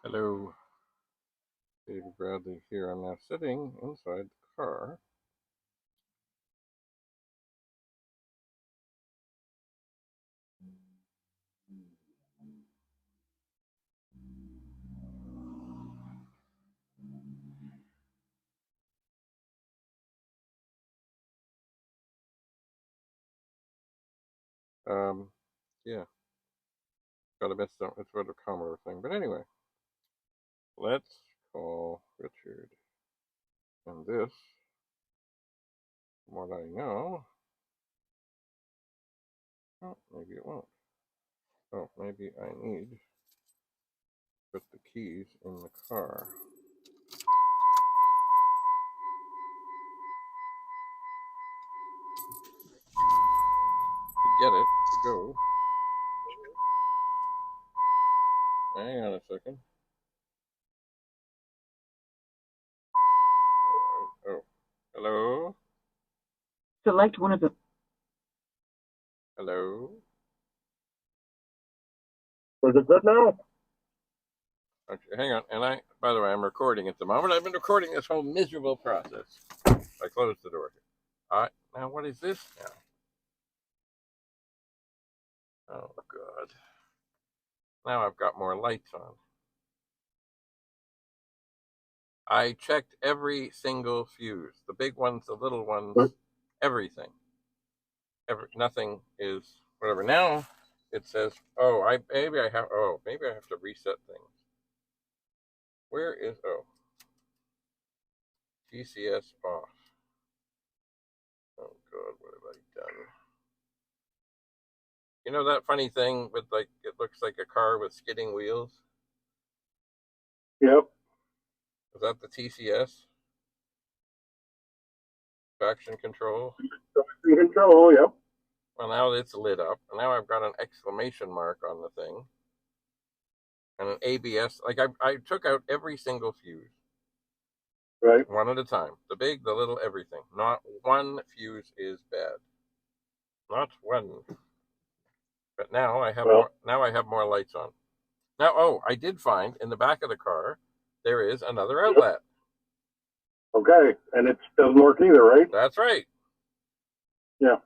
Hello, David Bradley here. I'm now sitting inside the car. Yeah, got a bit it's sort of calmer thing. But anyway, let's call Richard. And this, from what I know, oh, maybe it won't. Oh, maybe I need to put the keys in the car. To get it to go. Hang on a second. Oh, hello? Select one of the. Hello? Is it good now? Okay, hang on. And by the way, I'm recording at the moment. I've been recording this whole miserable process. I closed the door. All right, now what is this now? Oh, God. Now I've got more lights on. I checked every single fuse. The big ones, the little ones, everything. Nothing is whatever. Now it says, oh, maybe I have to reset things. Where is, TCS off. Oh, God, what have I done? You know that funny thing with, like, it looks like a car with skidding wheels? Yep. Is that the TCS? Traction control? Control, yep. Well, now it's lit up. And now I've got an exclamation mark on the thing. And an ABS. Like, I took out every single fuse. Right. One at a time. The big, the little, everything. Not one fuse is bad. Not one. But now I have more lights on. Now, I did find in the back of the car there is another outlet. Okay, and it doesn't work either, right? That's right. Yeah.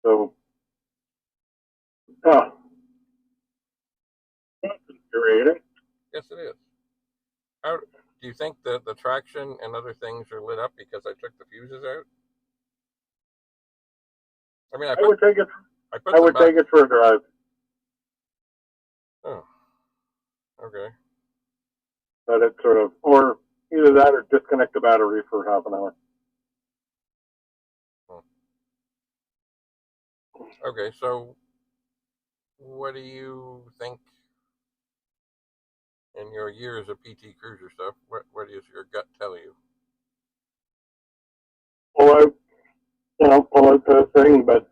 So, that's infuriating. Yes, it is. How do you think that the traction and other things are lit up because I took the fuses out? I mean, I would take it for a drive. Oh, okay. But it's sort of, or either that or disconnect the battery for half an hour. Okay, so what do you think in your years of PT Cruiser stuff? What does your gut tell you? Pull out the thing, but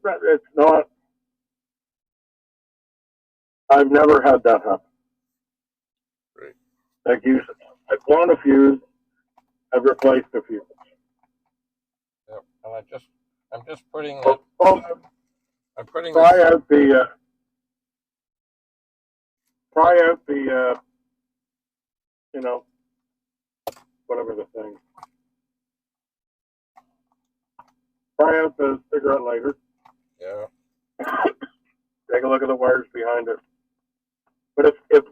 it's not. I've never had that happen. Right. Like I've blown a fuse, I've replaced a fuse. Yeah, and I'm just putting it. I'm putting try out the whatever the thing. Try out the cigarette lighter. Yeah. Take a look at the wires behind it. But if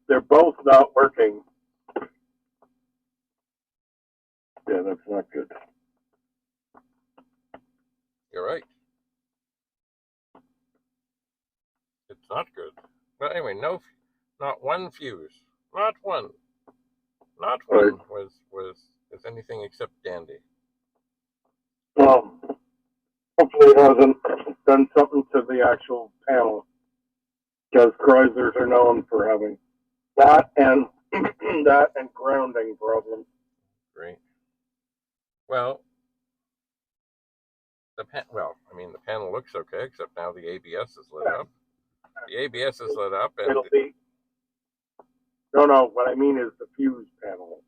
they're both not working, yeah, that's not good. You're right. It's not good. But anyway, not one fuse. Not one. Not one was anything except dandy. Well, hopefully it hasn't done something to the actual panel, because Chryslers are known for having that and grounding problems. Great. Well, the panel looks okay, except now the ABS is lit up. The ABS is lit up, and it'll be. No. What I mean is the fuse panel.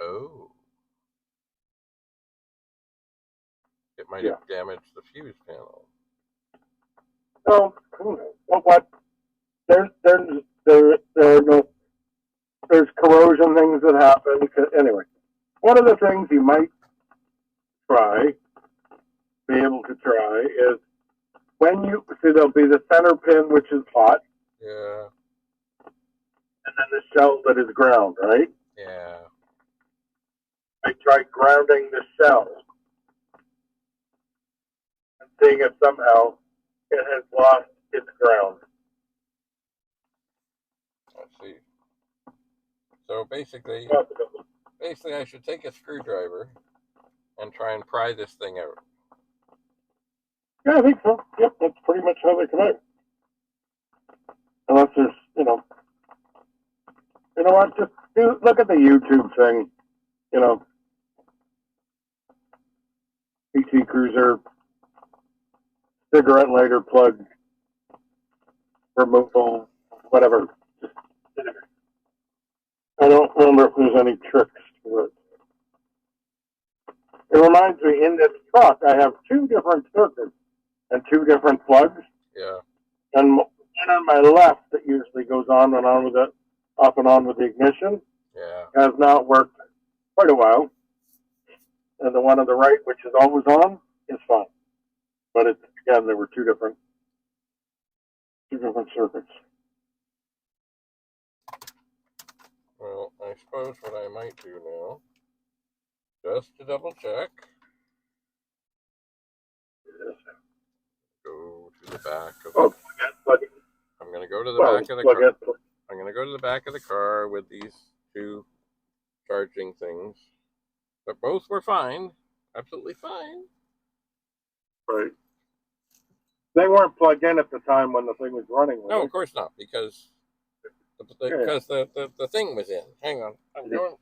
Oh, it might have damaged the fuse panel. Oh, But what there are no there's corrosion things that happen. Anyway, one of the things you might be able to try is when you see there'll be the center pin which is hot. Yeah. And then the shell that is ground, right? Yeah. I tried grounding the shell and seeing if somehow it has lost its ground. Let's see. So basically, I should take a screwdriver and try and pry this thing out. Yeah, I think so. Yep, that's pretty much how they come out. Unless there's, what? Just look at the YouTube thing. PT Cruiser, cigarette lighter plug, removal, whatever. I don't remember if there's any tricks to it. It reminds me, in this truck, I have 2 different circuits and 2 different plugs. Yeah. And one on my left that usually goes on and on with it, off and on with the ignition, has not worked quite a while. And the one on the right, which is always on, is fine. But it's, again, there were 2 different circuits. Well, I suppose what I might do now, just to double check, go to the back of the. I'm going to go to the back of the car. I'm going to go to the back of the car with these 2 charging things. But both were fine. Absolutely fine. Right. They weren't plugged in at the time when the thing was running. No, of course not, because the thing was in. Hang on. I'm going.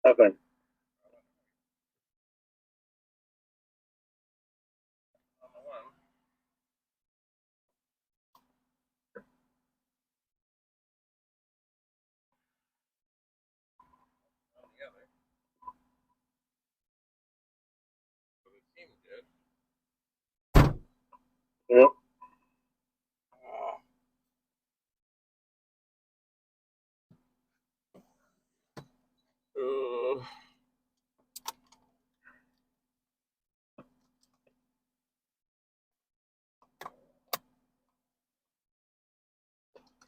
Nothing. Yep.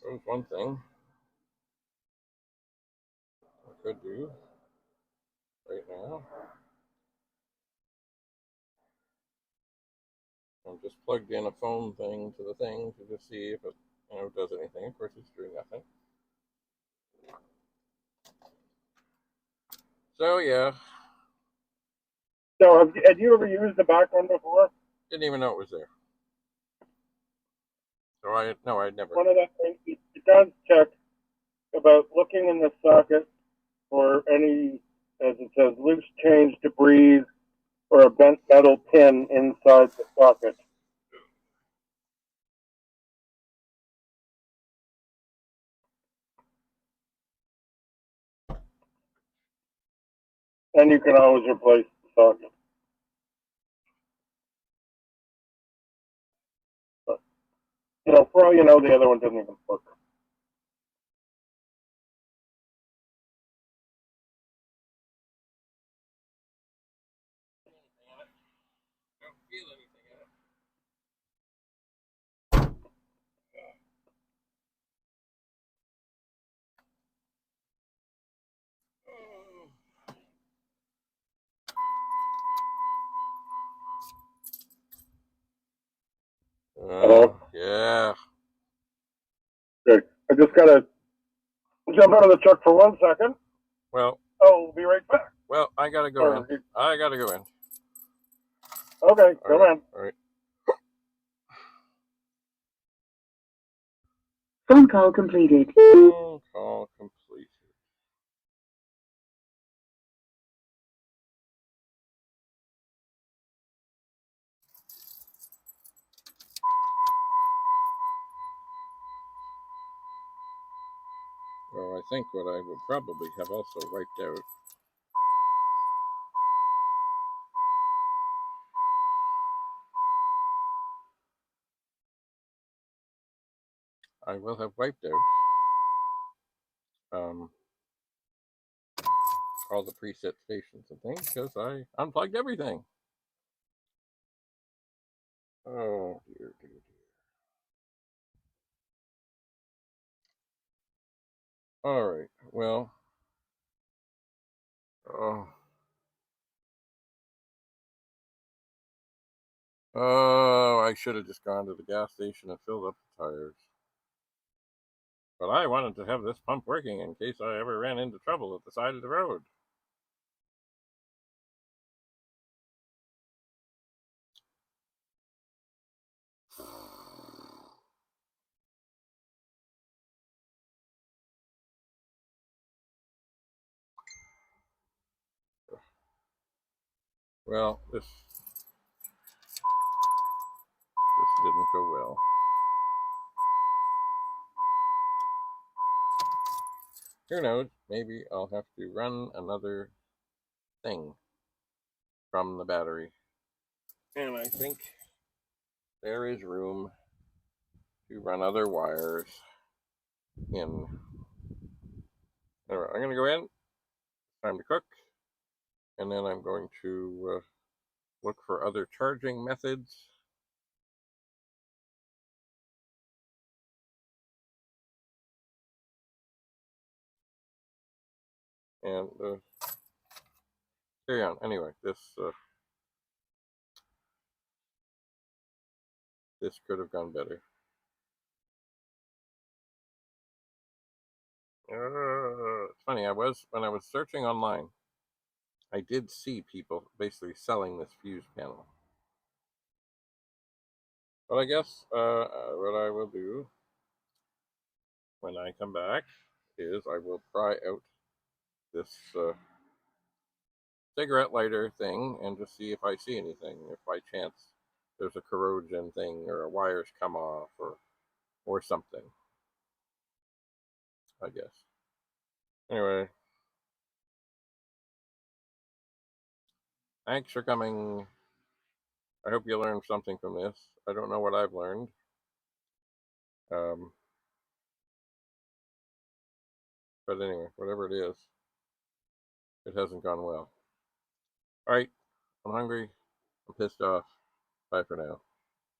There's one thing I could do right now. I'm just plugged in a phone thing to the thing to just see if it does anything. Of course, it's doing nothing. So yeah. So had you ever used the back one before? Didn't even know it was there. So I'd never. One of the things it does check about looking in the socket for any, as it says, loose change, debris, or a bent metal pin inside the socket. And you can always replace the socket. But, for all you know, the other one doesn't even work. Don't feel anything in it. Hello? Yeah. Okay. I just gotta jump out of the truck for 1 second. Well. I'll be right back. Well, I gotta go in. I gotta go in. Okay, go in. All right. Phone call completed. Phone call completed. Well, I think what I would probably have also wiped out I will have wiped out all the preset stations and things because I unplugged everything. Oh dear, dear, dear. All right. Well. Oh. Oh, I should have just gone to the gas station and filled up the tires. But I wanted to have this pump working in case I ever ran into trouble at the side of the road. Well, this didn't go well. Who knows? Maybe I'll have to run another thing from the battery. And I think there is room to run other wires in. Anyway, I'm going to go in. Time to cook. And then I'm going to look for other charging methods. And carry on. Anyway, this could have gone better. It's funny. When I was searching online, I did see people basically selling this fuse panel. But I guess what I will do when I come back is I will try out this cigarette lighter thing and just see if I see anything. If by chance there's a corrosion thing or a wires come off or something. I guess. Anyway, thanks for coming. I hope you learned something from this. I don't know what I've learned. But anyway, whatever it is, it hasn't gone well. All right, I'm hungry. I'm pissed off. Bye for now.